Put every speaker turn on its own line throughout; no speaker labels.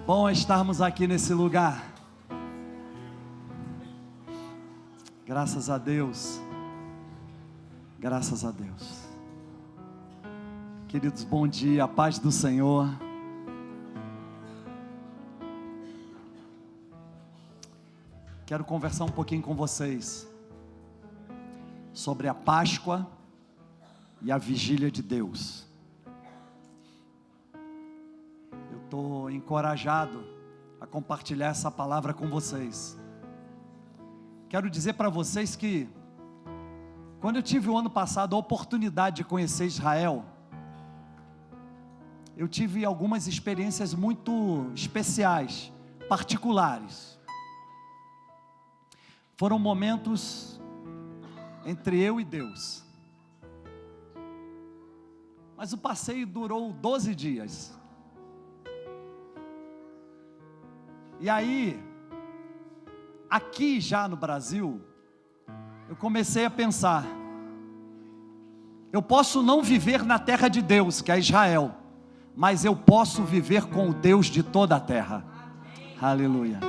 Bom estarmos aqui nesse lugar. Graças a Deus. Graças a Deus. Queridos, bom dia, a paz do Senhor. Quero conversar um pouquinho com vocês sobre a Páscoa e a vigília de Deus. Eu estou encorajado a compartilhar essa palavra com vocês. Quero dizer para vocês que, quando eu tive o ano passado a oportunidade de conhecer Israel, eu tive algumas experiências muito especiais, particulares. Foram momentos entre eu e Deus. Mas o passeio durou 12 dias. E aí, aqui já no Brasil, eu comecei a pensar: eu posso não viver na terra de Deus, que é Israel, mas eu posso viver com o Deus de toda a terra. Amém. Aleluia.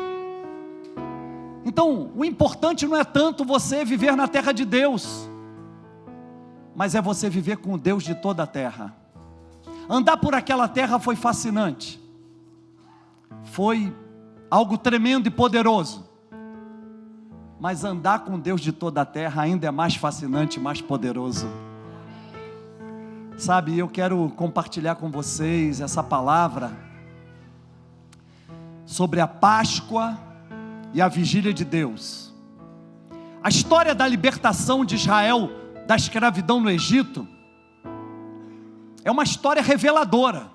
Então, o importante não é tanto você viver na terra de Deus, mas é você viver com o Deus de toda a terra. Andar por aquela terra foi fascinante, foi algo tremendo e poderoso, mas andar com Deus de toda a terra ainda é mais fascinante e mais poderoso. Sabe, eu quero compartilhar com vocês essa palavra sobre a Páscoa e a vigília de Deus. A história da libertação de Israel da escravidão no Egito é uma história reveladora,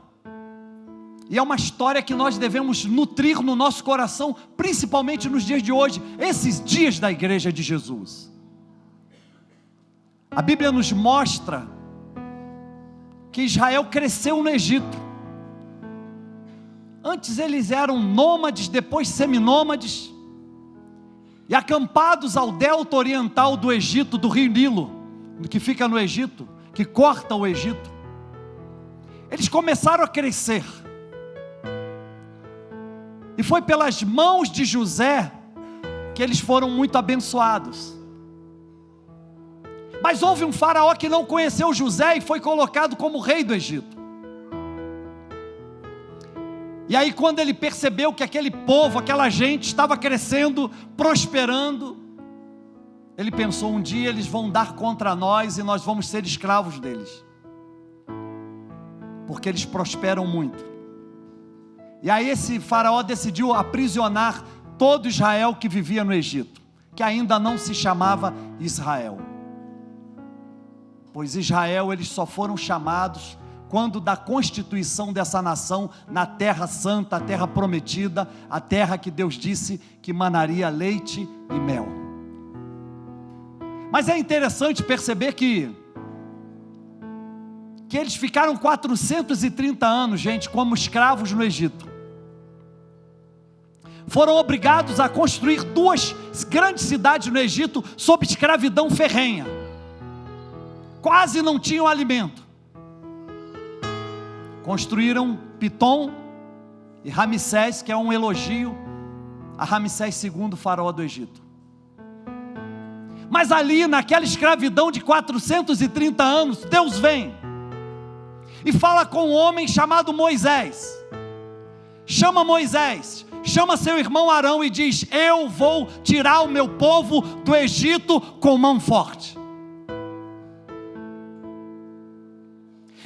e é uma história que nós devemos nutrir no nosso coração, principalmente nos dias de hoje, esses dias da igreja de Jesus. A Bíblia nos mostra que Israel cresceu no Egito. Antes eles eram nômades, depois seminômades, e acampados ao delta oriental do Egito, do rio Nilo, que fica no Egito, que corta o Egito. Eles começaram a crescer, e foi pelas mãos de José que eles foram muito abençoados. Mas houve um faraó que não conheceu José e foi colocado como rei do Egito. E aí, quando ele percebeu que aquele povo, aquela gente estava crescendo, prosperando, ele pensou: um dia eles vão dar contra nós e nós vamos ser escravos deles, porque eles prosperam muito. E aí esse faraó decidiu aprisionar todo Israel que vivia no Egito, que ainda não se chamava Israel, pois Israel eles só foram chamados quando da constituição dessa nação, na terra santa, a terra prometida, a terra que Deus disse que manaria leite e mel. Mas é interessante perceber que eles ficaram 430 anos, gente, como escravos no Egito. Foram obrigados a construir 2 grandes cidades no Egito, sob escravidão ferrenha. Quase não tinham alimento. Construíram Pitom e Ramsés, que é um elogio a Ramsés II, faraó do Egito. Mas ali, naquela escravidão de 430 anos, Deus vem e fala com um homem chamado Moisés. Chama Moisés, chama seu irmão Arão e diz: eu vou tirar o meu povo do Egito com mão forte.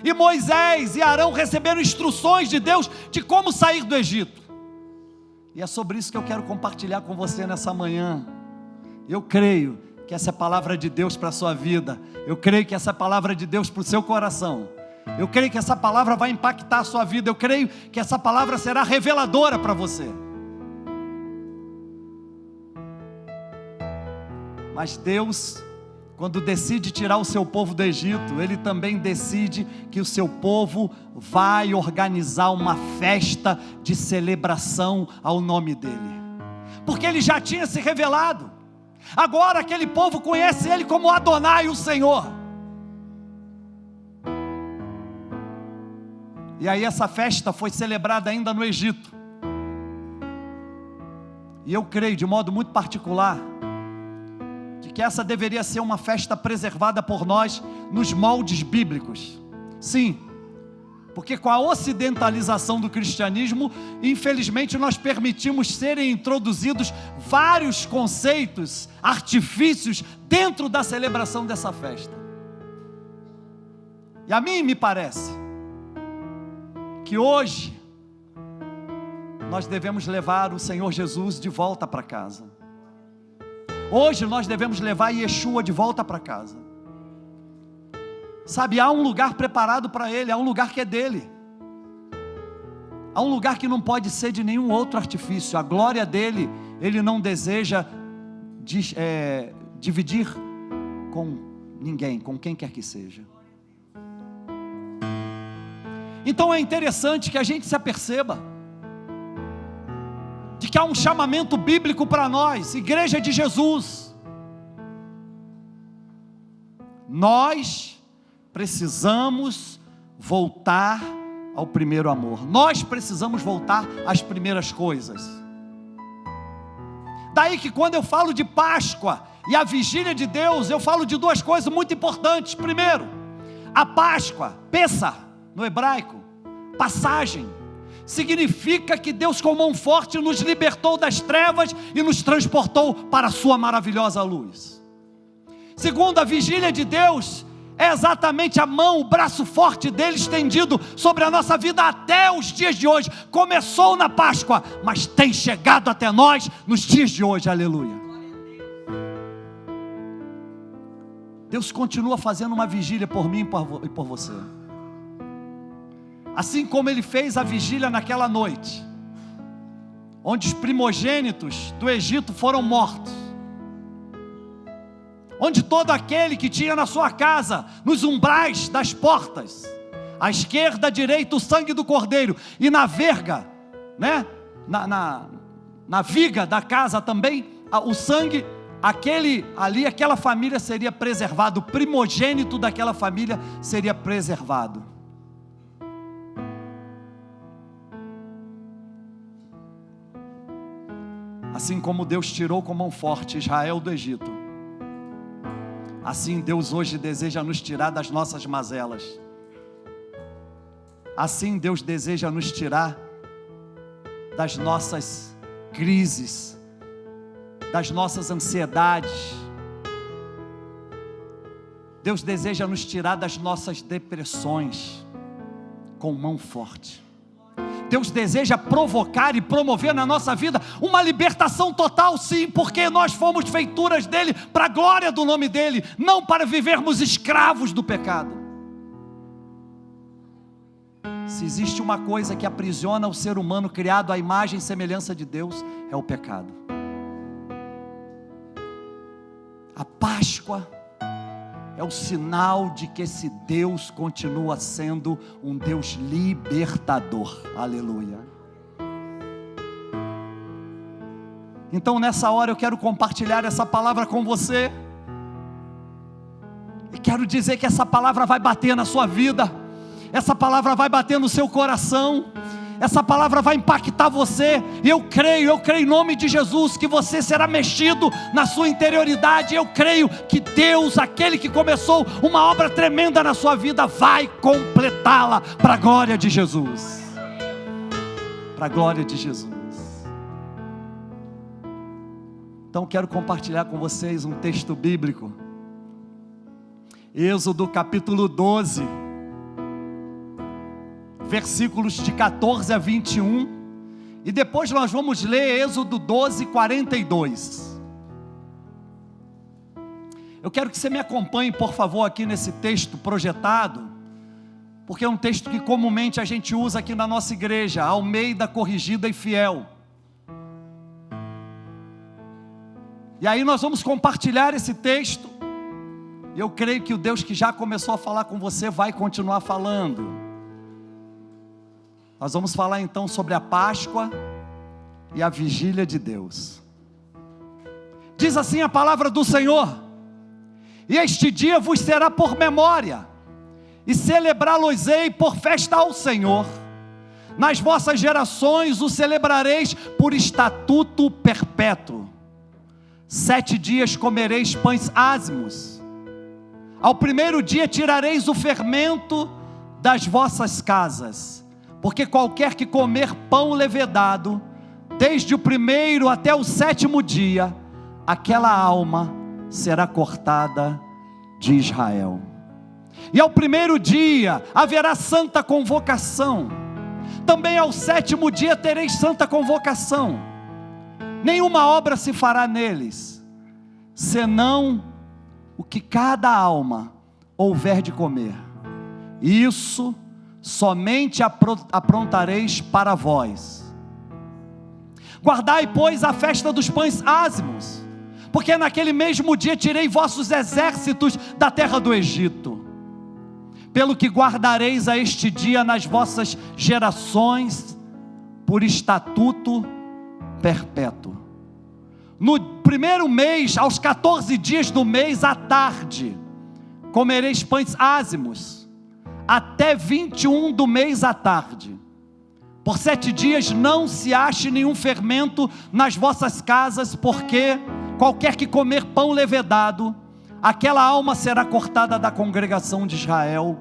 E Moisés e Arão receberam instruções de Deus de como sair do Egito. E é sobre isso que eu quero compartilhar com você nessa manhã. Eu creio que essa é a palavra de Deus para a sua vida. Eu creio que essa é a palavra de Deus para o seu coração. Eu creio que essa palavra vai impactar a sua vida. Eu creio que essa palavra será reveladora para você. Mas Deus, quando decide tirar o seu povo do Egito, Ele também decide que o seu povo vai organizar uma festa de celebração ao nome dEle, porque Ele já tinha se revelado. Agora aquele povo conhece Ele como Adonai, o Senhor. E aí essa festa foi celebrada ainda no Egito. E eu creio de modo muito particular de que essa deveria ser uma festa preservada por nós nos moldes bíblicos. Sim, porque com a ocidentalização do cristianismo, infelizmente nós permitimos serem introduzidos vários conceitos, artifícios dentro da celebração dessa festa. E a mim me parece que hoje nós devemos levar o Senhor Jesus de volta para casa. Hoje nós devemos levar Yeshua de volta para casa. Sabe, há um lugar preparado para Ele, há um lugar que é dele. Há um lugar que não pode ser de nenhum outro artifício. A glória dele, Ele não deseja dividir com ninguém, com quem quer que seja. Então é interessante que a gente se aperceba de que há um chamamento bíblico para nós, Igreja de Jesus. Nós precisamos voltar ao primeiro amor. Nós precisamos voltar às primeiras coisas. Daí que quando eu falo de Páscoa e a vigília de Deus, eu falo de duas coisas muito importantes. Primeiro, a Páscoa, Pessah, no hebraico, passagem, significa que Deus com mão forte nos libertou das trevas e nos transportou para a sua maravilhosa luz. Segundo, a vigília de Deus é exatamente a mão, o braço forte dele estendido sobre a nossa vida até os dias de hoje. Começou na Páscoa, mas tem chegado até nós nos dias de hoje, aleluia. Deus continua fazendo uma vigília por mim e por você. Assim como Ele fez a vigília naquela noite, onde os primogênitos do Egito foram mortos, onde todo aquele que tinha na sua casa, nos umbrais das portas, à esquerda, à direita, o sangue do cordeiro, e na verga, né? na viga da casa também, o sangue, aquela família seria preservada, o primogênito daquela família seria preservado. Assim como Deus tirou com mão forte Israel do Egito, assim Deus hoje deseja nos tirar das nossas mazelas. Assim Deus deseja nos tirar das nossas crises, das nossas ansiedades. Deus deseja nos tirar das nossas depressões com mão forte. Deus deseja provocar e promover na nossa vida uma libertação total, sim, porque nós fomos feituras dele, para a glória do nome dele, não para vivermos escravos do pecado. Se existe uma coisa que aprisiona o ser humano criado à imagem e semelhança de Deus, é o pecado. A Páscoa é o sinal de que esse Deus continua sendo um Deus libertador, aleluia. Então nessa hora eu quero compartilhar essa palavra com você, e quero dizer que essa palavra vai bater na sua vida, essa palavra vai bater no seu coração, essa palavra vai impactar você, e eu creio em nome de Jesus, que você será mexido na sua interioridade. Eu creio que Deus, aquele que começou uma obra tremenda na sua vida, vai completá-la, para a glória de Jesus, para a glória de Jesus. Então quero compartilhar com vocês um texto bíblico, Êxodo capítulo 12, versículos de 14 a 21, e depois nós vamos ler Êxodo 12, 42. Eu quero que você me acompanhe, por favor, aqui nesse texto projetado, porque é um texto que comumente a gente usa aqui na nossa igreja, Almeida Corrigida e Fiel. E aí nós vamos compartilhar esse texto, e eu creio que o Deus que já começou a falar com você vai continuar falando. Nós vamos falar então sobre a Páscoa e a vigília de Deus. Diz assim a palavra do Senhor: e este dia vos será por memória, e celebrá-los-ei por festa ao Senhor. Nas vossas gerações o celebrareis por estatuto perpétuo. 7 dias comereis pães ázimos. Ao primeiro dia tirareis o fermento das vossas casas, porque qualquer que comer pão levedado, desde o primeiro até o 7º dia, aquela alma será cortada de Israel. E ao primeiro dia haverá santa convocação. Também ao 7º dia tereis santa convocação. Nenhuma obra se fará neles, senão o que cada alma houver de comer. Isso somente aprontareis para vós. Guardai, pois, a festa dos pães ázimos, porque naquele mesmo dia tirei vossos exércitos da terra do Egito. Pelo que guardareis a este dia nas vossas gerações, por estatuto perpétuo. No primeiro mês, aos 14 dias do mês, à tarde, comereis pães ázimos, até 21 do mês à tarde. Por 7 dias não se ache nenhum fermento nas vossas casas, porque qualquer que comer pão levedado, aquela alma será cortada da congregação de Israel.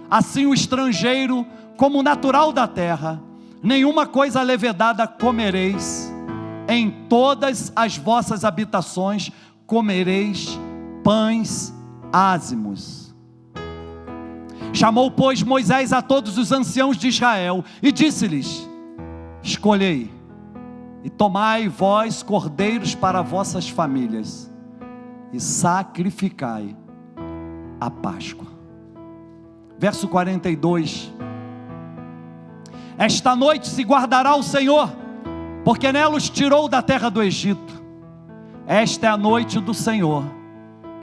Assim o estrangeiro, como o natural da terra, nenhuma coisa levedada comereis. Em todas as vossas habitações comereis pães ázimos. Chamou, pois, Moisés a todos os anciãos de Israel e disse-lhes: escolhei e tomai vós cordeiros para vossas famílias e sacrificai a Páscoa. Verso 42. Esta noite se guardará o Senhor, porque nela os tirou da terra do Egito. Esta é a noite do Senhor,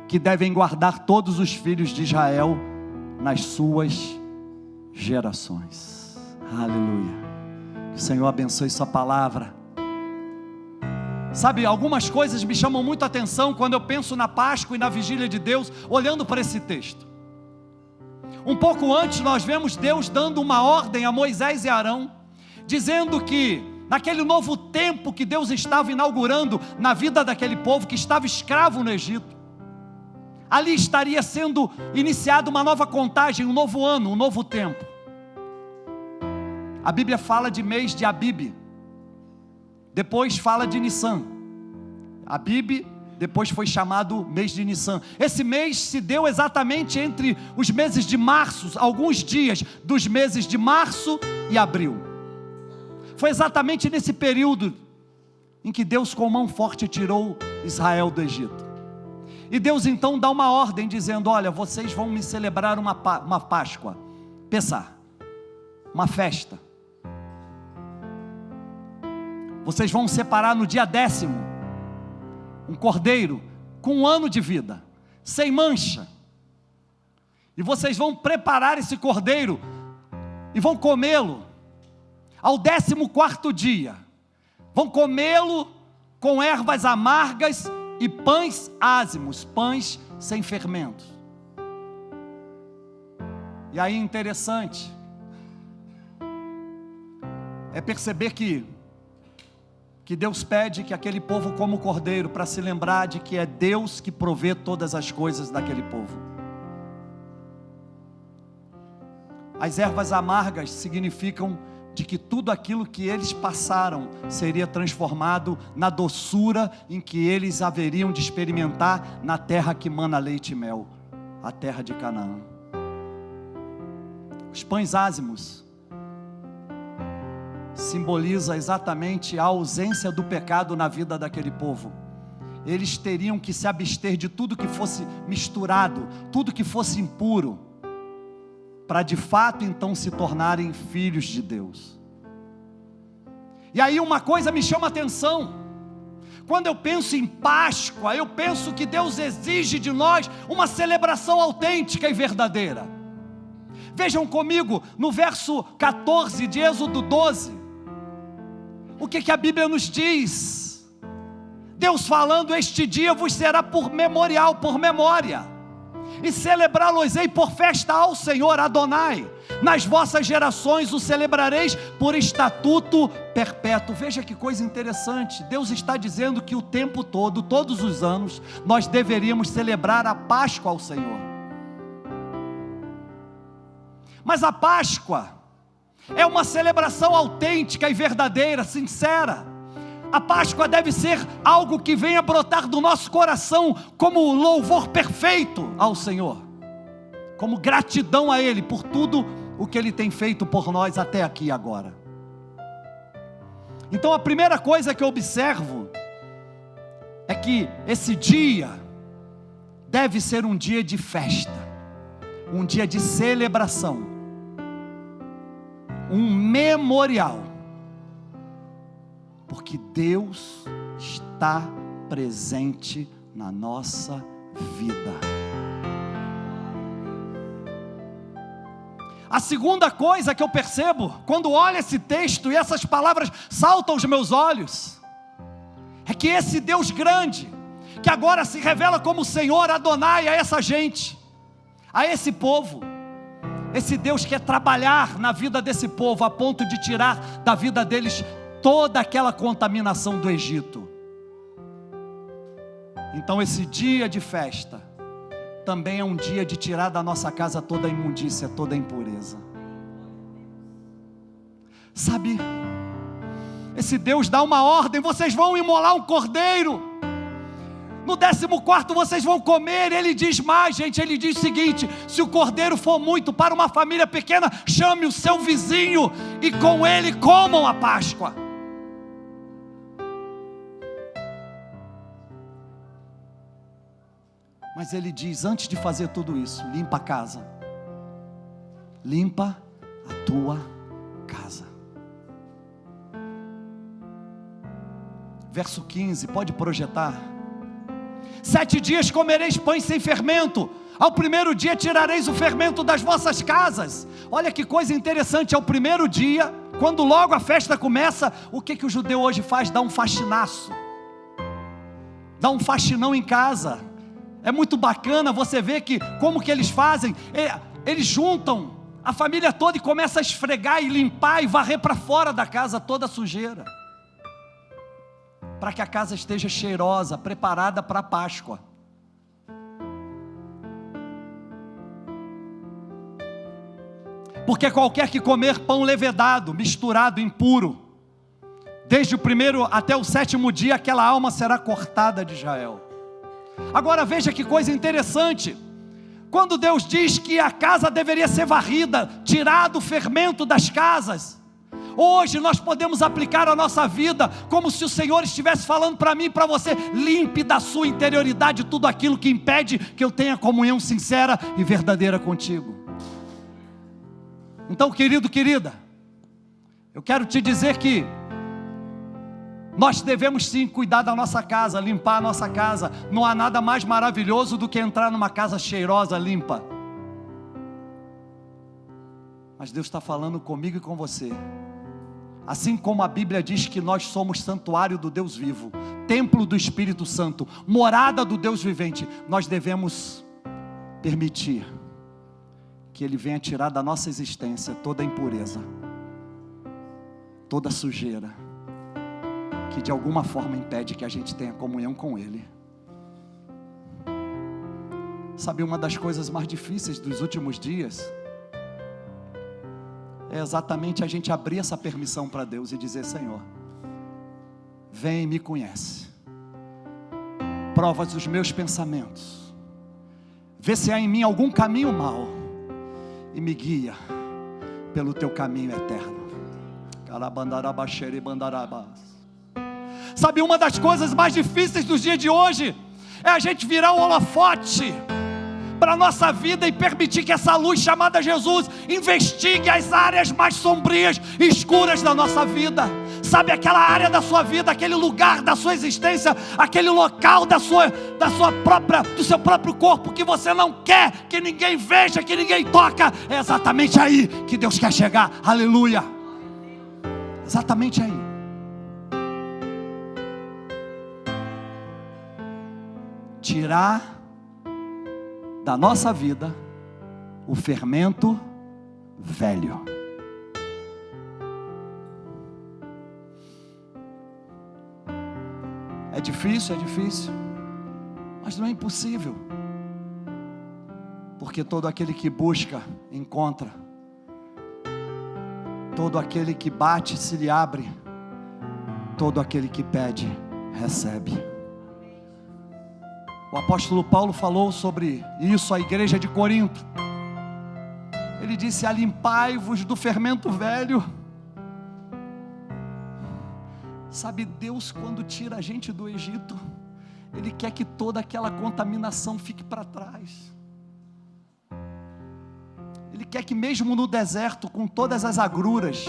que devem guardar todos os filhos de Israel nas suas gerações. Aleluia. Que o Senhor abençoe sua palavra. Sabe, algumas coisas me chamam muito a atenção quando eu penso na Páscoa e na vigília de Deus, olhando para esse texto. Um pouco antes nós vemos Deus dando uma ordem a Moisés e Arão, dizendo que naquele novo tempo que Deus estava inaugurando na vida daquele povo que estava escravo no Egito, ali estaria sendo iniciada uma nova contagem, um novo ano, um novo tempo. A Bíblia fala de mês de Abib, depois fala de Nissan. Abib depois foi chamado mês de Nissan. Esse mês se deu exatamente entre os meses de março, alguns dias dos meses de março e abril. Foi exatamente nesse período em que Deus com mão forte tirou Israel do Egito. E Deus então dá uma ordem dizendo: olha, vocês vão me celebrar uma Páscoa, Pessah, uma festa. Vocês vão separar no dia 10º um cordeiro com 1 ano de vida, sem mancha. E vocês vão preparar esse cordeiro e vão comê-lo ao 14º dia. Vão comê-lo com ervas amargas e pães ázimos, pães sem fermento. E aí interessante é perceber que Deus pede que aquele povo coma o cordeiro para se lembrar de que é Deus que provê todas as coisas daquele povo. As ervas amargas significam de que tudo aquilo que eles passaram seria transformado na doçura em que eles haveriam de experimentar na terra que mana leite e mel, a terra de Canaã. Os pães ázimos simboliza exatamente a ausência do pecado na vida daquele povo. Eles teriam que se abster de tudo que fosse misturado, tudo que fosse impuro, para de fato então se tornarem filhos de Deus. E aí uma coisa me chama a atenção: quando eu penso em Páscoa, eu penso que Deus exige de nós uma celebração autêntica e verdadeira. Vejam comigo no verso 14 de Êxodo 12, o que a Bíblia nos diz? Deus falando: este dia vos será por memorial, por memória. e celebrá-los-ei por festa ao Senhor Adonai. Nas vossas gerações o celebrareis por estatuto perpétuo. Veja que coisa interessante, Deus está dizendo que o tempo todo, todos os anos, nós deveríamos celebrar a Páscoa ao Senhor. Mas a Páscoa é uma celebração autêntica e verdadeira, sincera. A Páscoa deve ser algo que venha brotar do nosso coração como louvor perfeito ao Senhor, como gratidão a Ele por tudo o que Ele tem feito por nós até aqui e agora. Então a primeira coisa que eu observo é que esse dia deve ser um dia de festa, um dia de celebração, um memorial, porque Deus está presente na nossa vida. A segunda coisa que eu percebo, quando olho esse texto e essas palavras saltam aos meus olhos, é que esse Deus grande, que agora se revela como Senhor Adonai a essa gente, a esse povo, esse Deus quer trabalhar na vida desse povo, a ponto de tirar da vida deles toda aquela contaminação do Egito. Então esse dia de festa também é um dia de tirar da nossa casa toda a imundícia, toda a impureza. Sabe, esse Deus dá uma ordem: vocês vão imolar um cordeiro, no 14º vocês vão comer. Ele diz mais, gente, ele diz o seguinte: se o cordeiro for muito para uma família pequena, chame o seu vizinho e com ele comam a Páscoa. Mas ele diz, antes de fazer tudo isso, limpa a casa, limpa a tua casa. Verso 15, pode projetar. 7 dias comereis pães sem fermento, ao primeiro dia tirareis o fermento das vossas casas. Olha que coisa interessante, ao primeiro dia, quando logo a festa começa, o que o judeu hoje faz? Dá um faxinaço, dá um faxinão em casa. É muito bacana você ver que, como que eles fazem, eles juntam a família toda e começam a esfregar e limpar e varrer para fora da casa toda a sujeira, para que a casa esteja cheirosa, preparada para a Páscoa. Porque qualquer que comer pão levedado, misturado, impuro, desde o primeiro até o 7º dia, aquela alma será cortada de Israel. Agora veja que coisa interessante, quando Deus diz que a casa deveria ser varrida, tirado o fermento das casas, hoje nós podemos aplicar a nossa vida, como se o Senhor estivesse falando para mim e para você: limpe da sua interioridade tudo aquilo que impede que eu tenha comunhão sincera e verdadeira contigo. Então, querido, querida, eu quero te dizer que nós devemos sim cuidar da nossa casa, limpar a nossa casa. Não há nada mais maravilhoso do que entrar numa casa cheirosa, limpa. Mas Deus está falando comigo e com você. Assim como a Bíblia diz que nós somos santuário do Deus vivo, templo do Espírito Santo, morada do Deus vivente, nós devemos permitir que Ele venha tirar da nossa existência toda a impureza, toda a sujeira, que de alguma forma impede que a gente tenha comunhão com Ele. Sabe, uma das coisas mais difíceis dos últimos dias é exatamente a gente abrir essa permissão para Deus e dizer: Senhor, vem e me conhece, prova os meus pensamentos, vê se há em mim algum caminho mau e me guia pelo teu caminho eterno. Sabe, uma das coisas mais difíceis dos dias de hoje é a gente virar um holofote para a nossa vida e permitir que essa luz chamada Jesus investigue as áreas mais sombrias e escuras da nossa vida. Sabe, aquela área da sua vida, aquele lugar da sua existência, aquele local do seu próprio corpo que você não quer que ninguém veja, que ninguém toca. É exatamente aí que Deus quer chegar. Aleluia. Exatamente aí. Tirar da nossa vida o fermento velho. É difícil, mas não é impossível, porque todo aquele que busca, encontra, todo aquele que bate, se lhe abre, todo aquele que pede, recebe. O apóstolo Paulo falou sobre isso à igreja de Corinto. Ele disse: alimpai-vos do fermento velho. Sabe, Deus, quando tira a gente do Egito, Ele quer que toda aquela contaminação fique para trás. Ele quer que mesmo no deserto, com todas as agruras,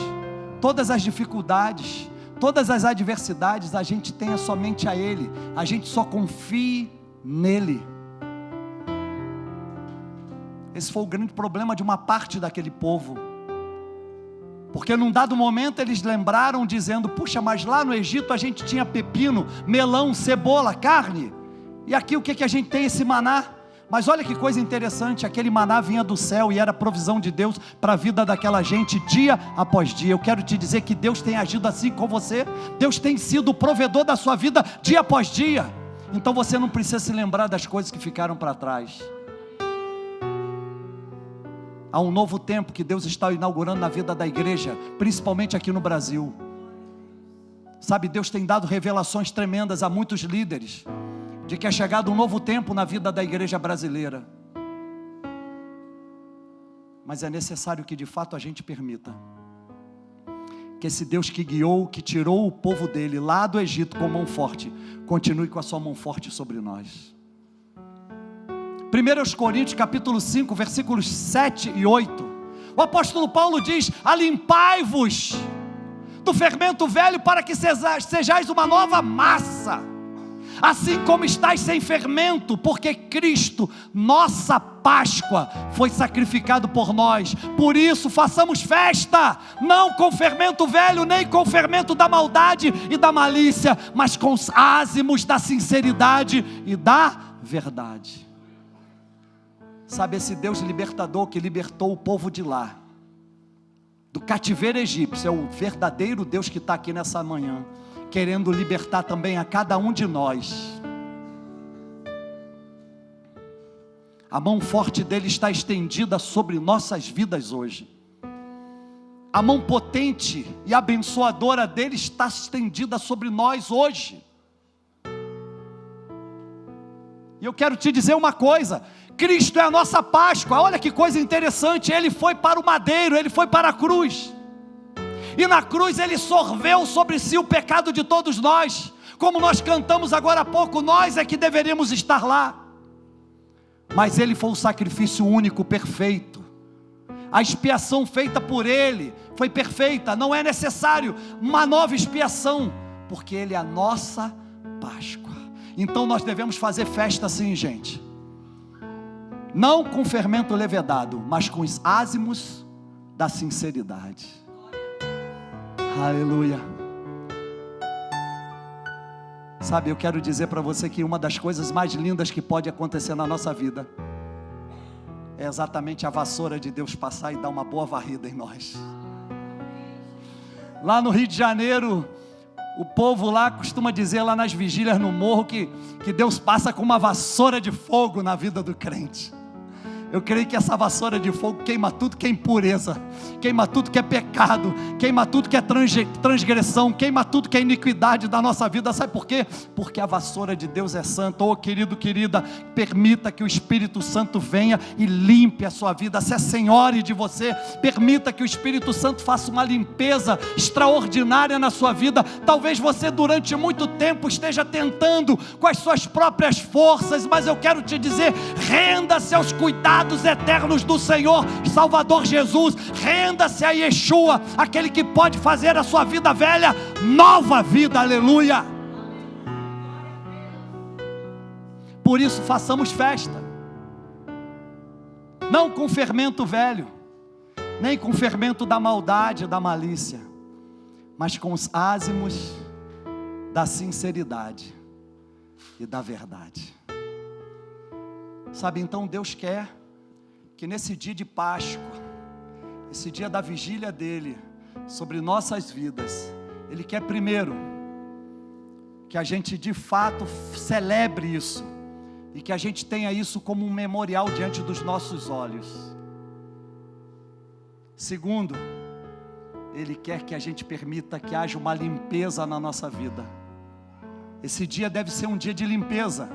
todas as dificuldades, todas as adversidades, a gente tenha somente a Ele, a gente só confie nele. Esse foi o grande problema de uma parte daquele povo, porque num dado momento eles lembraram dizendo: puxa, mas lá no Egito a gente tinha pepino, melão, cebola, carne, e aqui o que a gente tem? Esse maná. Mas olha que coisa interessante, aquele maná vinha do céu e era provisão de Deus para a vida daquela gente dia após dia. Eu quero te dizer que Deus tem agido assim com você. Deus tem sido o provedor da sua vida dia após dia. Então você não precisa se lembrar das coisas que ficaram para trás. Há um novo tempo que Deus está inaugurando na vida da igreja, principalmente aqui no Brasil. Sabe, Deus tem dado revelações tremendas a muitos líderes, de que é chegado um novo tempo na vida da igreja brasileira. Mas é necessário que de fato a gente permita que esse Deus que guiou, que tirou o povo dele lá do Egito com mão forte, continue com a sua mão forte sobre nós. 1 Coríntios capítulo 5, versículos 7 e 8, o apóstolo Paulo diz: alimpai-vos do fermento velho para que sejais uma nova massa, assim como estáis sem fermento, porque Cristo, nossa Páscoa, foi sacrificado por nós. Por isso façamos festa, não com fermento velho, nem com fermento da maldade e da malícia, mas com os ázimos da sinceridade e da verdade. Sabe, esse Deus libertador que libertou o povo de lá, do cativeiro egípcio, é o verdadeiro Deus que está aqui nessa manhã, querendo libertar também a cada um de nós. A mão forte dele está estendida sobre nossas vidas hoje. A mão potente e abençoadora dele está estendida sobre nós hoje. E eu quero te dizer uma coisa: Cristo é a nossa Páscoa. Olha que coisa interessante, Ele foi para o madeiro, Ele foi para a cruz, e na cruz Ele sorveu sobre si o pecado de todos nós. Como nós cantamos agora há pouco, nós é que deveríamos estar lá, mas Ele foi o sacrifício único, perfeito. A expiação feita por Ele foi perfeita, não é necessário uma nova expiação, porque Ele é a nossa Páscoa. Então nós devemos fazer festa assim, gente, não com fermento levedado, mas com os ázimos da sinceridade. Aleluia. Sabe, eu quero dizer para você que uma das coisas mais lindas que pode acontecer na nossa vida é exatamente a vassoura de Deus passar e dar uma boa varrida em nós. Lá no Rio de Janeiro, o povo lá costuma dizer, lá nas vigílias no morro, que Deus passa com uma vassoura de fogo na vida do crente. Eu creio que essa vassoura de fogo queima tudo que é impureza, queima tudo que é pecado, queima tudo que é transgressão, queima tudo que é iniquidade da nossa vida. Sabe por quê? Porque a vassoura de Deus é santa. Oh, querido, querida, permita que o Espírito Santo venha e limpe a sua vida, se assenhore de você. Permita que o Espírito Santo faça uma limpeza extraordinária na sua vida. Talvez você durante muito tempo esteja tentando com as suas próprias forças, mas eu quero te dizer, renda-se aos cuidados eternos do Senhor Salvador Jesus. Renda-se a Yeshua, aquele que pode fazer a sua vida velha nova vida. Aleluia. Por isso façamos festa, não com fermento velho, nem com fermento da maldade e da malícia, mas com os ázimos da sinceridade e da verdade. Sabe, então Deus quer que nesse dia de Páscoa, esse dia da vigília dele sobre nossas vidas, Ele quer primeiro que a gente de fato celebre isso, e que a gente tenha isso como um memorial diante dos nossos olhos. Segundo, Ele quer que a gente permita que haja uma limpeza na nossa vida. Esse dia deve ser um dia de limpeza.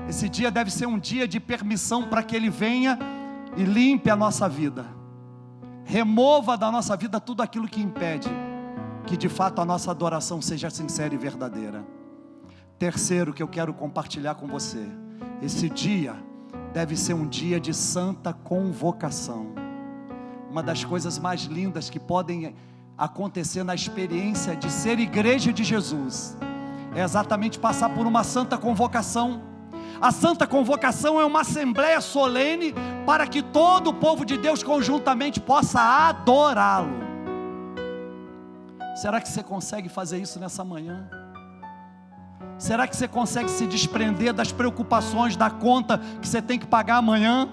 Esse dia deve ser um dia de permissão para que Ele venha e limpe a nossa vida. Remova da nossa vida tudo aquilo que impede que de fato a nossa adoração seja sincera e verdadeira. Terceiro, que eu quero compartilhar com você: esse dia deve ser um dia de santa convocação. Uma das coisas mais lindas que podem acontecer na experiência de ser igreja de Jesus é exatamente passar por uma santa convocação. A santa convocação é uma assembleia solene para que todo o povo de Deus conjuntamente possa adorá-lo. Será que você consegue fazer isso nessa manhã? Será que você consegue se desprender das preocupações da conta que você tem que pagar amanhã?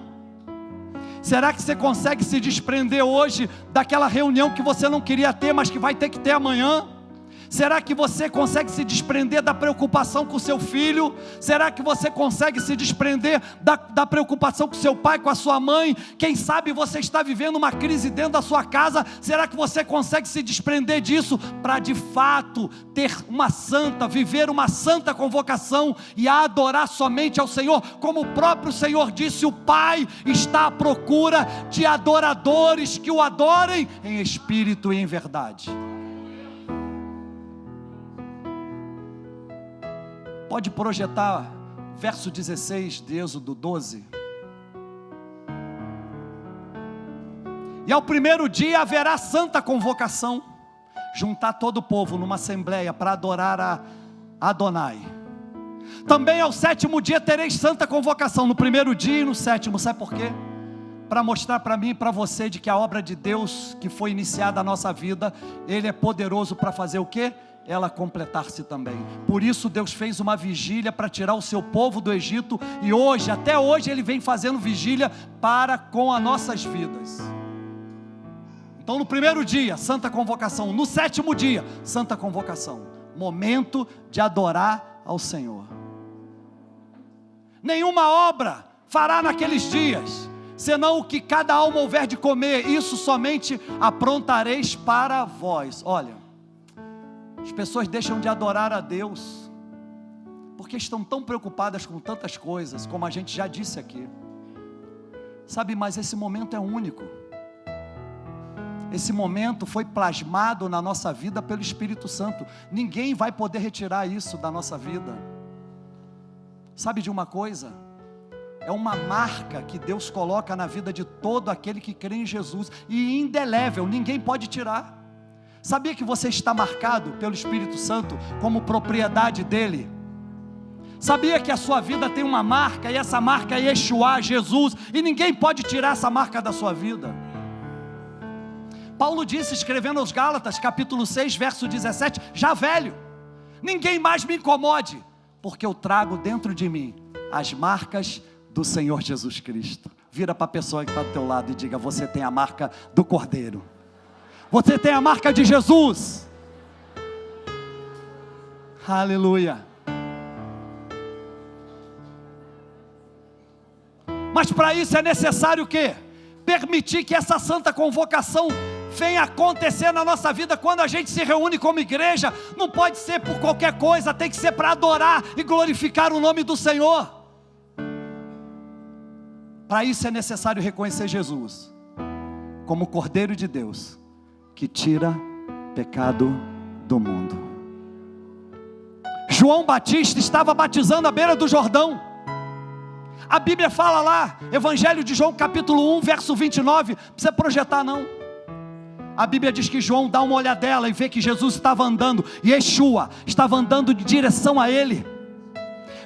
Será que você consegue se desprender hoje daquela reunião que você não queria ter, mas que vai ter que ter amanhã? Será que você consegue se desprender da preocupação com o seu filho? Será que você consegue se desprender da preocupação com o seu pai, com a sua mãe? Quem sabe você está vivendo uma crise dentro da sua casa. Será que você consegue se desprender disso para de fato viver uma santa convocação e adorar somente ao Senhor? Como o próprio Senhor disse, o Pai está à procura de adoradores que o adorem em espírito e em verdade. Pode projetar verso 16 de Êxodo 12. E ao primeiro dia haverá santa convocação, juntar todo o povo numa assembleia para adorar a Adonai. Também ao sétimo dia tereis santa convocação, no primeiro dia e no sétimo. Sabe por quê? Para mostrar para mim e para você de que a obra de Deus que foi iniciada na nossa vida, Ele é poderoso para fazer o quê? Ela completar-se também. Por isso Deus fez uma vigília para tirar o seu povo do Egito, e hoje, até hoje, Ele vem fazendo vigília para com as nossas vidas. Então no primeiro dia, santa convocação. No sétimo dia, santa convocação. Momento de adorar ao Senhor. Nenhuma obra fará naqueles dias, senão o que cada alma houver de comer, isso somente aprontareis para vós. Olha, as pessoas deixam de adorar a Deus porque estão tão preocupadas com tantas coisas, como a gente já disse aqui. Sabe, mas esse momento é único. Esse momento foi plasmado na nossa vida pelo Espírito Santo. Ninguém vai poder retirar isso da nossa vida. Sabe de uma coisa? É uma marca que Deus coloca na vida de todo aquele que crê em Jesus, e indelével, ninguém pode tirar. Sabia que você está marcado pelo Espírito Santo como propriedade dele? Sabia que a sua vida tem uma marca, e essa marca é Yeshua, Jesus, e ninguém pode tirar essa marca da sua vida? Paulo disse, escrevendo aos Gálatas, capítulo 6, verso 17, já velho, ninguém mais me incomode, porque eu trago dentro de mim as marcas do Senhor Jesus Cristo. Vira para a pessoa que está do teu lado e diga: você tem a marca do Cordeiro. Você tem a marca de Jesus. Aleluia. Mas para isso é necessário o quê? Permitir que essa santa convocação venha acontecer na nossa vida. Quando a gente se reúne como igreja, não pode ser por qualquer coisa, tem que ser para adorar e glorificar o nome do Senhor. Para isso é necessário reconhecer Jesus como o Cordeiro de Deus, que tira pecado do mundo. João Batista estava batizando à beira do Jordão. A Bíblia fala lá, Evangelho de João capítulo 1, verso 29, não precisa projetar não. A Bíblia diz que João dá uma olhadela e vê que Jesus estava andando, Yeshua estava andando de direção a ele.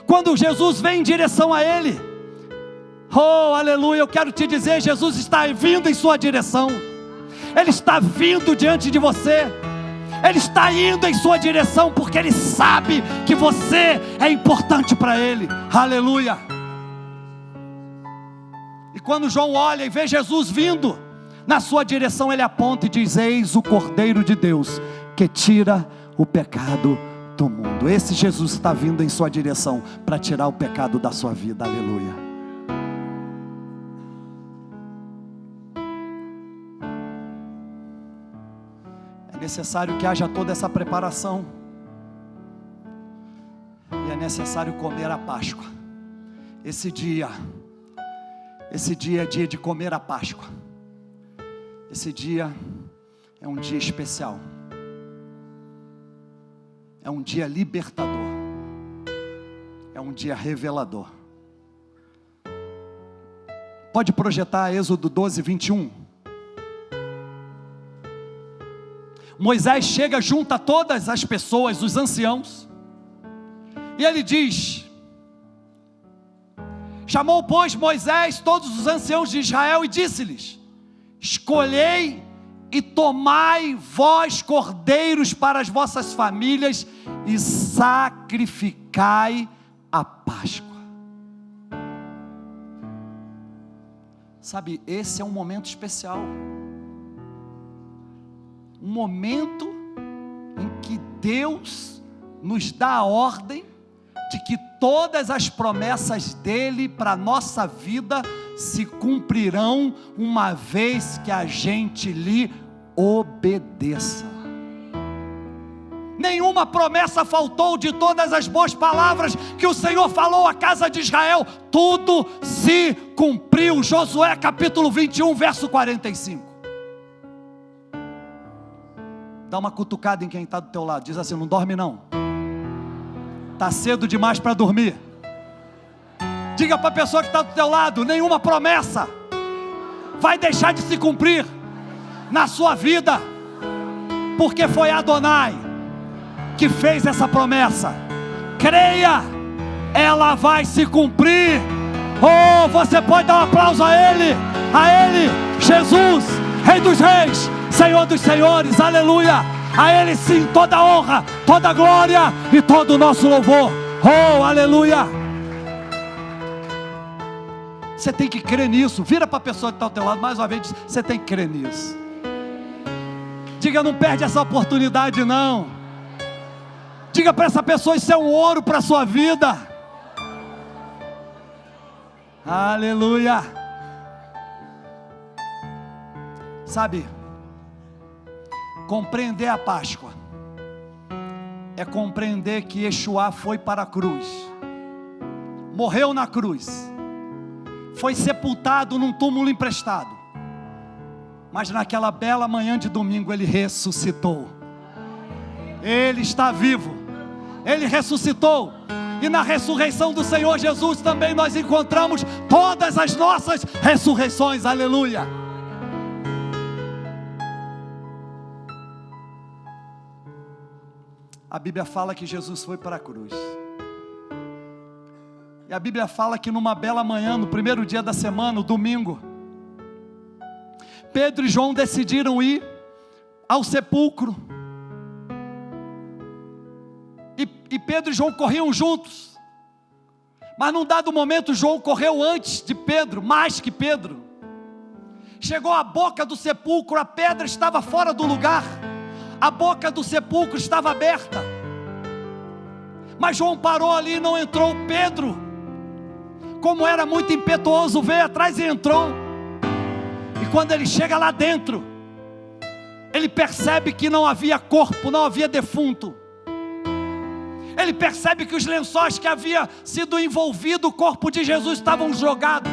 Quando Jesus vem em direção a ele, oh aleluia, eu quero te dizer, Jesus está vindo em sua direção. Ele está vindo diante de você. Ele está indo em sua direção, porque Ele sabe que você é importante para Ele. Aleluia. E quando João olha e vê Jesus vindo na sua direção, ele aponta e diz: eis o Cordeiro de Deus, que tira o pecado do mundo. Esse Jesus está vindo em sua direção, para tirar o pecado da sua vida, aleluia. É necessário que haja toda essa preparação, e é necessário comer a Páscoa. Esse dia é dia de comer a Páscoa. Esse dia é um dia especial. É um dia libertador. É um dia revelador. Pode projetar Êxodo 12, 21. Moisés chega, junta todas as pessoas, os anciãos, e ele diz: chamou, pois, Moisés todos os anciãos de Israel e disse-lhes: escolhei e tomai vós cordeiros para as vossas famílias e sacrificai a Páscoa. Sabe, esse é um momento especial. Um momento em que Deus nos dá a ordem de que todas as promessas dele para a nossa vida se cumprirão uma vez que a gente lhe obedeça. Nenhuma promessa faltou de todas as boas palavras que o Senhor falou à casa de Israel, tudo se cumpriu. Josué capítulo 21, verso 45. Dá uma cutucada em quem está do teu lado, diz assim: não dorme não, está cedo demais para dormir. Diga para a pessoa que está do teu lado: nenhuma promessa vai deixar de se cumprir na sua vida, porque foi Adonai que fez essa promessa. Creia, ela vai se cumprir. Oh, você pode dar um aplauso a Ele, Jesus, Rei dos Reis, Senhor dos Senhores, aleluia. A Ele sim toda a honra, toda a glória e todo o nosso louvor. Oh, aleluia. Você tem que crer nisso. Vira para a pessoa que está ao teu lado mais uma vez, você tem que crer nisso. Diga: não perde essa oportunidade não. Diga para essa pessoa: isso é um ouro para a sua vida. Aleluia. Sabe, compreender a Páscoa é compreender que Yeshua foi para a cruz, morreu na cruz, foi sepultado num túmulo emprestado, mas naquela bela manhã de domingo Ele ressuscitou. Ele está vivo, Ele ressuscitou. E na ressurreição do Senhor Jesus também nós encontramos todas as nossas ressurreições, aleluia. A Bíblia fala que Jesus foi para a cruz. E a Bíblia fala que numa bela manhã, no primeiro dia da semana, o domingo, Pedro e João decidiram ir ao sepulcro. E Pedro e João corriam juntos. Mas num dado momento, João correu antes de Pedro, mais que Pedro. Chegou à boca do sepulcro, a pedra estava fora do lugar. A boca do sepulcro estava aberta. Mas João parou ali e não entrou. Pedro, como era muito impetuoso, veio atrás e entrou. E quando ele chega lá dentro, ele percebe que não havia corpo, não havia defunto. Ele percebe que os lençóis que havia sido envolvido o corpo de Jesus estavam jogados.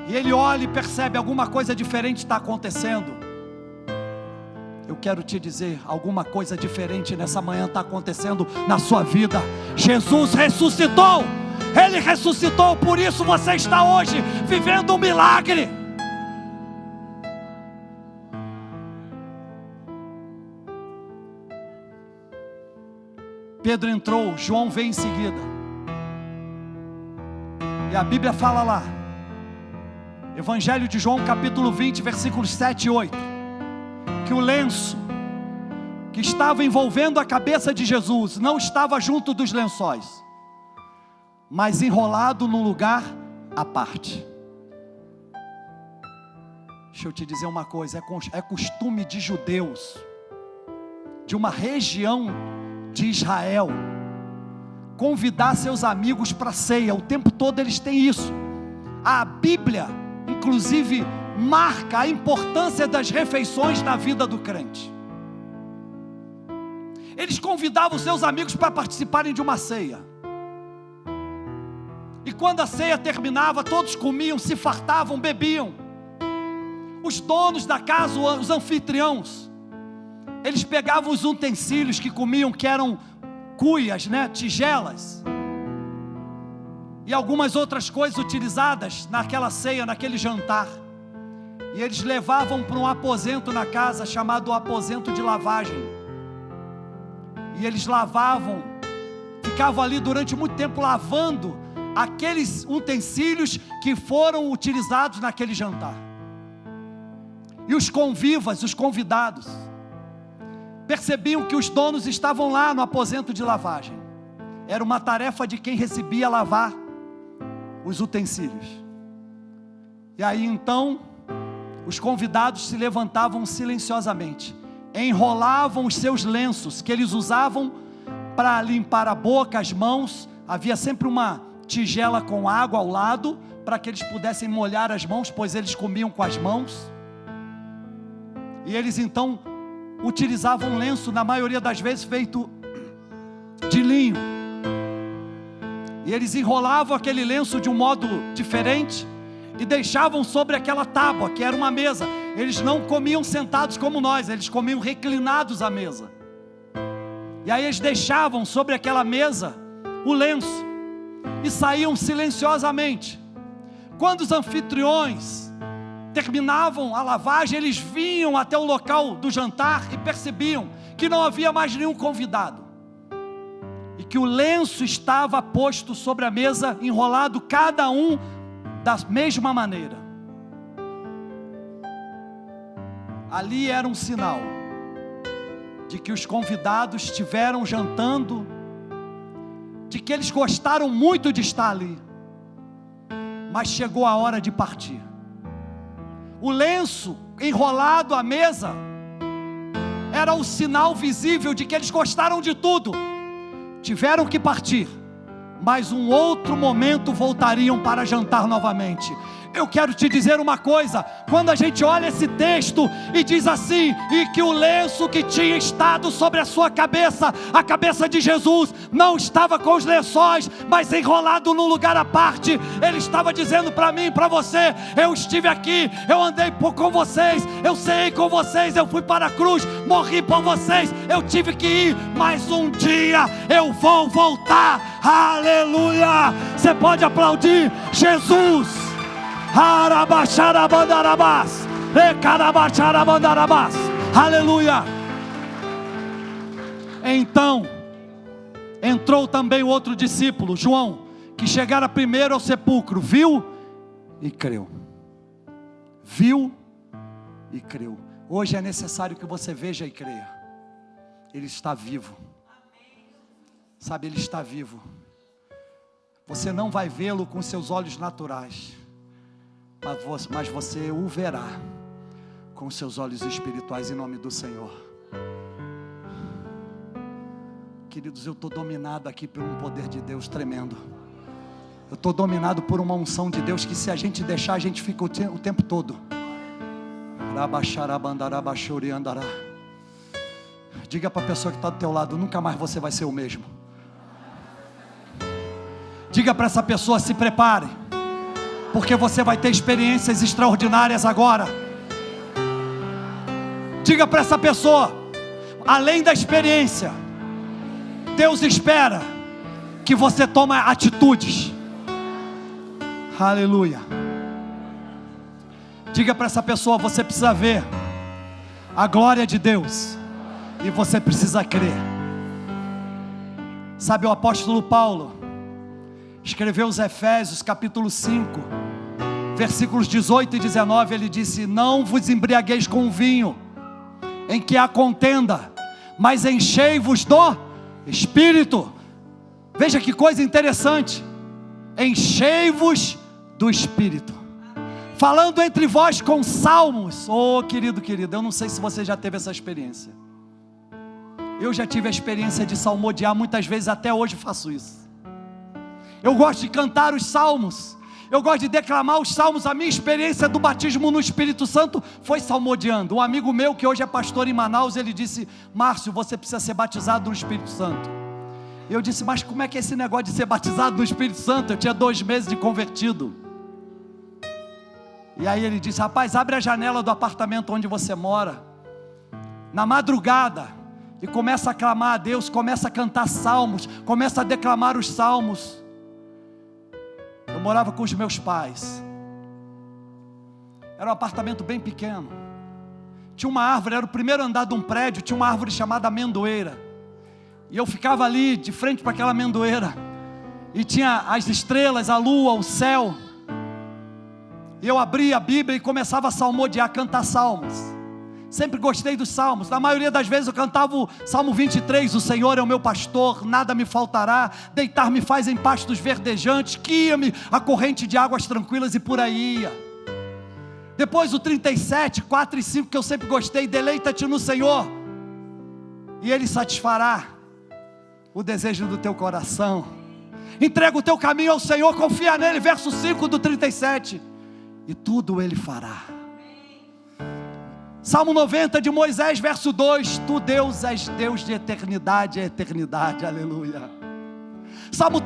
E ele olha e percebe: alguma coisa diferente está acontecendo. Eu quero te dizer, alguma coisa diferente nessa manhã está acontecendo na sua vida. Jesus ressuscitou. Ele ressuscitou, por isso você está hoje vivendo um milagre. Pedro entrou, João veio em seguida. E a Bíblia fala lá, Evangelho de João capítulo 20, versículos 7 e 8, que o lenço que estava envolvendo a cabeça de Jesus não estava junto dos lençóis, mas enrolado num lugar à parte. Deixa eu te dizer uma coisa, é costume de judeus, de uma região de Israel, convidar seus amigos para a ceia. O tempo todo eles têm isso. A Bíblia, inclusive, marca a importância das refeições na vida do crente. Eles convidavam seus amigos para participarem de uma ceia. E quando a ceia terminava, todos comiam, se fartavam, bebiam. Os donos da casa, os anfitriãos, eles pegavam os utensílios que comiam, que eram cuias, tigelas, e algumas outras coisas utilizadas naquela ceia, naquele jantar, e eles levavam para um aposento na casa, chamado aposento de lavagem, e eles lavavam, ficavam ali durante muito tempo lavando aqueles utensílios que foram utilizados naquele jantar. E os convivas, os convidados, percebiam que os donos estavam lá no aposento de lavagem. Era uma tarefa de quem recebia lavar os utensílios. E aí então, os convidados se levantavam silenciosamente, enrolavam os seus lenços, que eles usavam para limpar a boca, as mãos. Havia sempre uma tigela com água ao lado, para que eles pudessem molhar as mãos, pois eles comiam com as mãos. E eles então utilizavam um lenço, na maioria das vezes feito de linho, e eles enrolavam aquele lenço de um modo diferente, e deixavam sobre aquela tábua, que era uma mesa. Eles não comiam sentados como nós, eles comiam reclinados à mesa, e aí eles deixavam sobre aquela mesa o lenço, e saíam silenciosamente. Quando os anfitriões terminavam a lavagem, eles vinham até o local do jantar e percebiam que não havia mais nenhum convidado, e que o lenço estava posto sobre a mesa, enrolado cada um da mesma maneira. Ali era um sinal de que os convidados estiveram jantando, de que eles gostaram muito de estar ali, mas chegou a hora de partir. O lenço enrolado à mesa era o sinal visível de que eles gostaram de tudo. Tiveram que partir, mas um outro momento voltariam para jantar novamente. Eu quero te dizer uma coisa: quando a gente olha esse texto e diz assim, e que o lenço que tinha estado sobre a sua cabeça, a cabeça de Jesus, não estava com os lençóis, mas enrolado num lugar à parte, ele estava dizendo para mim e para você: eu estive aqui, eu andei com vocês, eu ceei com vocês, eu fui para a cruz, morri por vocês, eu tive que ir, mas um dia eu vou voltar. Aleluia! Você pode aplaudir Jesus. Aleluia. Então entrou também o outro discípulo, João, que chegara primeiro ao sepulcro, viu e creu. Viu e creu. Hoje é necessário que você veja e creia. Ele está vivo. Sabe, ele está vivo. Você não vai vê-lo com seus olhos naturais, mas você o verá com seus olhos espirituais, em nome do Senhor. Queridos, eu estou dominado aqui por um poder de Deus tremendo. Eu estou dominado por uma unção de Deus, que se a gente deixar, a gente fica o tempo todo. Diga para a pessoa que está do teu lado: nunca mais você vai ser o mesmo. Diga para essa pessoa: se prepare, porque você vai ter experiências extraordinárias agora. Diga para essa pessoa: além da experiência, Deus espera que você tome atitudes. Aleluia. Diga para essa pessoa: você precisa ver a glória de Deus, e você precisa crer. Sabe, o apóstolo Paulo escreveu os Efésios capítulo 5, versículos 18 e 19, ele disse: não vos embriagueis com vinho, em que há contenda, mas enchei-vos do Espírito. Veja que coisa interessante: enchei-vos do Espírito, falando entre vós com salmos. Oh, querido, eu não sei se você já teve essa experiência. Eu já tive a experiência de salmodiar muitas vezes, até hoje faço isso. Eu gosto de cantar os salmos, eu gosto de declamar os salmos. A minha experiência do batismo no Espírito Santo foi salmodiando. Um amigo meu que hoje é pastor em Manaus, ele disse: Márcio, você precisa ser batizado no Espírito Santo. Eu disse: mas como é que é esse negócio de ser batizado no Espírito Santo? Eu tinha 2 meses de convertido. E aí ele disse: rapaz, abre a janela do apartamento onde você mora, na madrugada, e começa a clamar a Deus, começa a cantar salmos, começa a declamar os salmos. Eu morava com os meus pais, era um apartamento bem pequeno, tinha uma árvore, era o primeiro andar de um prédio, tinha uma árvore chamada amendoeira, e eu ficava ali de frente para aquela amendoeira, e tinha as estrelas, a lua, o céu, e eu abria a Bíblia e começava a salmodiar, cantar salmos. Sempre gostei dos salmos. Na maioria das vezes eu cantava o Salmo 23, o Senhor é o meu pastor, nada me faltará, deitar-me faz em pastos verdejantes, guia-me a corrente de águas tranquilas, e por aí ia. Depois o 37, 4 e 5, que eu sempre gostei: deleita-te no Senhor, e Ele satisfará o desejo do teu coração. Entrega o teu caminho ao Senhor, confia nele, verso 5 do 37, e tudo Ele fará. Salmo 90 de Moisés, verso 2: tu Deus és Deus de eternidade a eternidade, aleluia. Salmo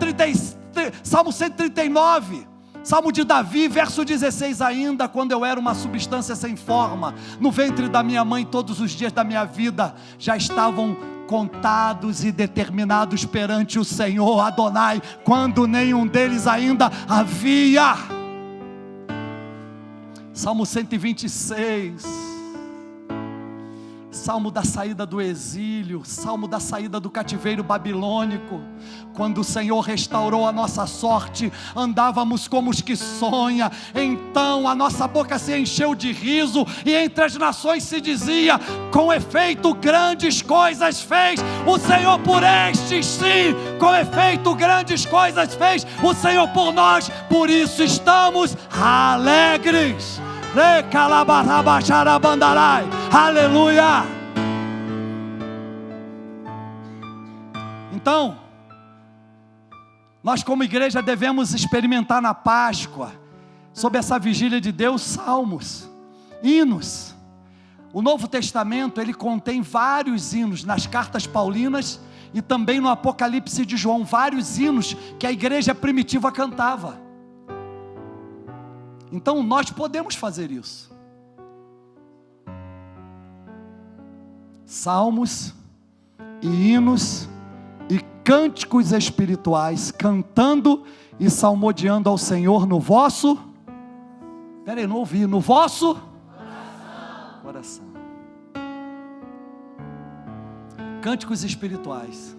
139, Salmo de Davi, verso 16: ainda quando eu era uma substância sem forma, no ventre da minha mãe, todos os dias da minha vida já estavam contados e determinados perante o Senhor Adonai, quando nenhum deles ainda havia. Salmo 126, Salmo da saída do exílio, Salmo da saída do cativeiro babilônico. Quando o Senhor restaurou a nossa sorte, andávamos como os que sonham. Então a nossa boca se encheu de riso, e entre as nações se dizia: com efeito grandes coisas fez o Senhor por estes, sim, com efeito grandes coisas fez o Senhor por nós, por isso estamos alegres. Aleluia. Então, nós como igreja devemos experimentar na Páscoa, sob essa vigília de Deus, salmos, hinos. O Novo Testamento, ele contém vários hinos, nas cartas paulinas e também no Apocalipse de João, vários hinos que a igreja primitiva cantava. Então nós podemos fazer isso. Salmos e hinos e cânticos espirituais, cantando e salmodiando ao Senhor no vosso, peraí, não ouvi, no vosso coração. Cânticos espirituais.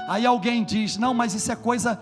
Aí alguém diz: não, mas isso é coisa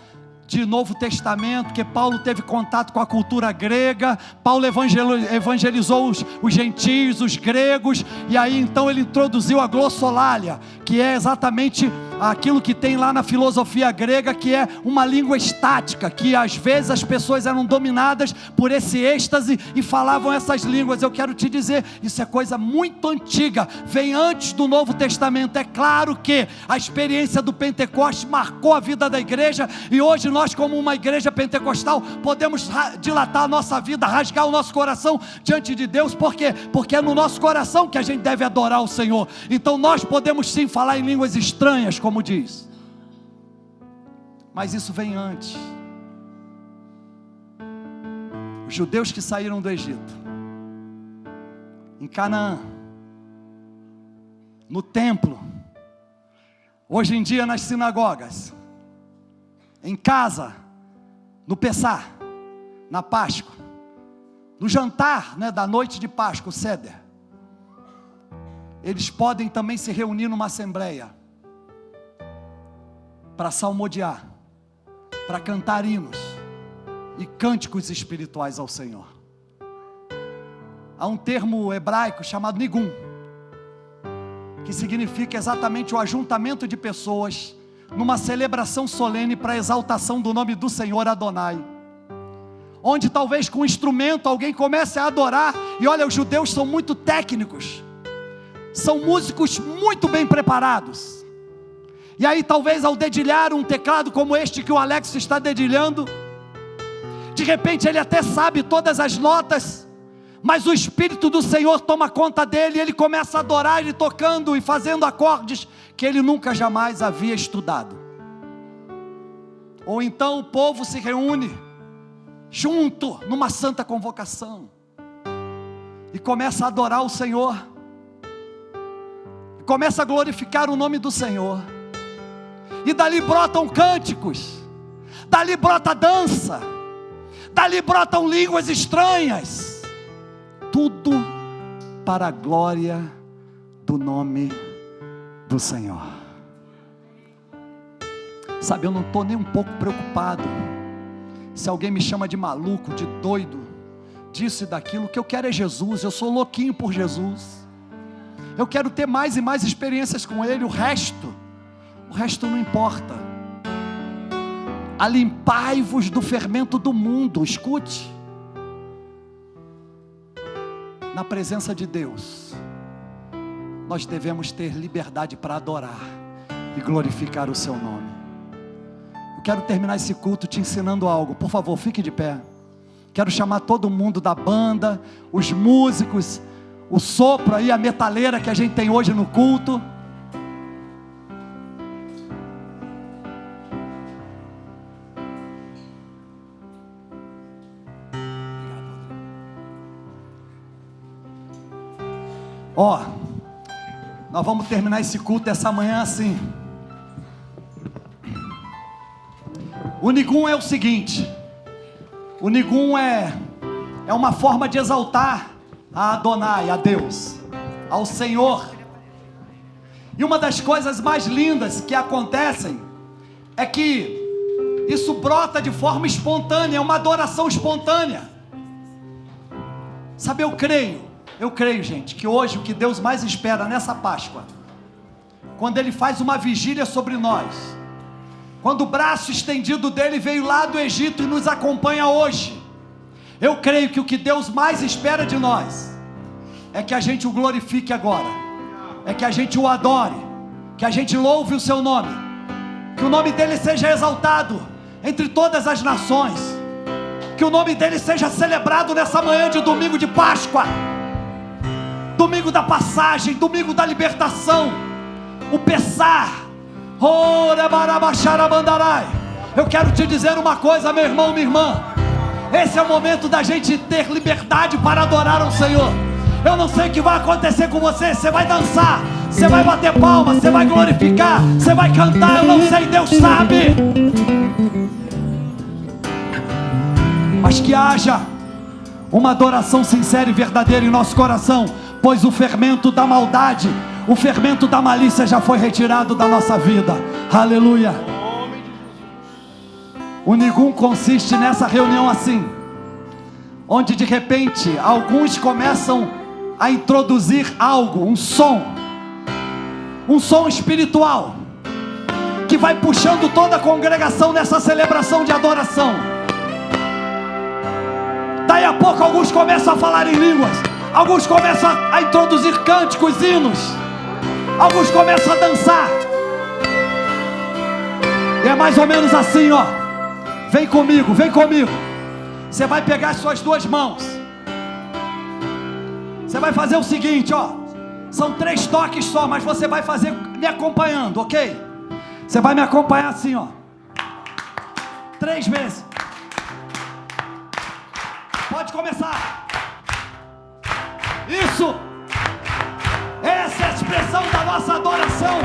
de Novo Testamento, que Paulo teve contato com a cultura grega, Paulo evangelizou os gentios, os gregos, e aí então ele introduziu a glossolalia, que é exatamente aquilo que tem lá na filosofia grega, que é uma língua estática, que às vezes as pessoas eram dominadas por esse êxtase e falavam essas línguas. Eu quero te dizer, isso é coisa muito antiga, vem antes do Novo Testamento. É claro que a experiência do Pentecoste marcou a vida da igreja, e hoje nós, como uma igreja pentecostal, podemos dilatar a nossa vida, rasgar o nosso coração diante de Deus. Por quê? Porque é no nosso coração que a gente deve adorar o Senhor. Então nós podemos sim falar em línguas estranhas, como diz, mas isso vem antes. Os judeus que saíram do Egito, em Canaã, no templo, hoje em dia nas sinagogas, em casa, no Pessá, na Páscoa, no jantar, da noite de Páscoa, o Seder, eles podem também se reunir numa assembleia para salmodiar, para cantar hinos e cânticos espirituais ao Senhor. Há um termo hebraico chamado nigum, que significa exatamente o ajuntamento de pessoas numa celebração solene para a exaltação do nome do Senhor Adonai. onde talvez com um instrumento alguém comece a adorar, e olha, os judeus são muito técnicos, são músicos muito bem preparados, e aí talvez ao dedilhar um teclado como este que o Alex está dedilhando, de repente ele até sabe todas as notas, mas o Espírito do Senhor toma conta dele, e ele começa a adorar, ele tocando e fazendo acordes que ele nunca jamais havia estudado. Ou então o povo se reúne junto numa santa convocação e começa a adorar o Senhor, e começa a glorificar o nome do Senhor, e dali brotam cânticos, dali brota dança, dali brotam línguas estranhas, tudo para a glória do nome do Senhor. Sabe, eu não estou nem um pouco preocupado se alguém me chama de maluco, de doido, disso e daquilo. O que eu quero é Jesus. Eu sou louquinho por Jesus. Eu quero ter mais e mais experiências com Ele. O resto não importa. Alimpai-vos do fermento do mundo. Escute, na presença de Deus nós devemos ter liberdade para adorar e glorificar o seu nome. Eu quero terminar esse culto te ensinando algo. Por favor, fique de pé. Quero chamar todo mundo da banda, os músicos, o sopro aí, a metaleira que a gente tem hoje no culto. Nós vamos terminar esse culto essa manhã assim. O Nigum é o seguinte: o Nigum é uma forma de exaltar a Adonai, a Deus, ao Senhor. E uma das coisas mais lindas que acontecem é que isso brota de forma espontânea, é uma adoração espontânea. Sabe, eu creio, gente, que hoje o que Deus mais espera nessa Páscoa, quando Ele faz uma vigília sobre nós, quando o braço estendido dele veio lá do Egito e nos acompanha hoje, eu creio que o que Deus mais espera de nós é que a gente o glorifique agora, é que a gente o adore, que a gente louve o seu nome, que o nome dele seja exaltado entre todas as nações, que o nome dele seja celebrado nessa manhã de domingo de Páscoa, domingo da passagem, domingo da libertação, o Pessar. Eu quero te dizer uma coisa, meu irmão, minha irmã, esse é o momento da gente ter liberdade para adorar ao Senhor. Eu não sei o que vai acontecer com você. Você vai dançar, você vai bater palmas, você vai glorificar, você vai cantar, eu não sei, Deus sabe. Mas que haja uma adoração sincera e verdadeira em nosso coração, pois o fermento da maldade, o fermento da malícia já foi retirado da nossa vida. Aleluia. O Nigum consiste nessa reunião assim, onde de repente alguns começam a introduzir algo, um som espiritual, que vai puxando toda a congregação nessa celebração de adoração. Daí a pouco alguns começam a falar em línguas, alguns começam a introduzir cânticos, hinos, alguns começam a dançar. E é mais ou menos assim, ó. Vem comigo, vem comigo. Você vai pegar as suas duas mãos. Você vai fazer o seguinte, ó. São 3 toques só, mas você vai fazer me acompanhando, ok? Você vai me acompanhar assim, ó. 3 vezes. Pode começar. Isso. Essa é a expressão da nossa adoração.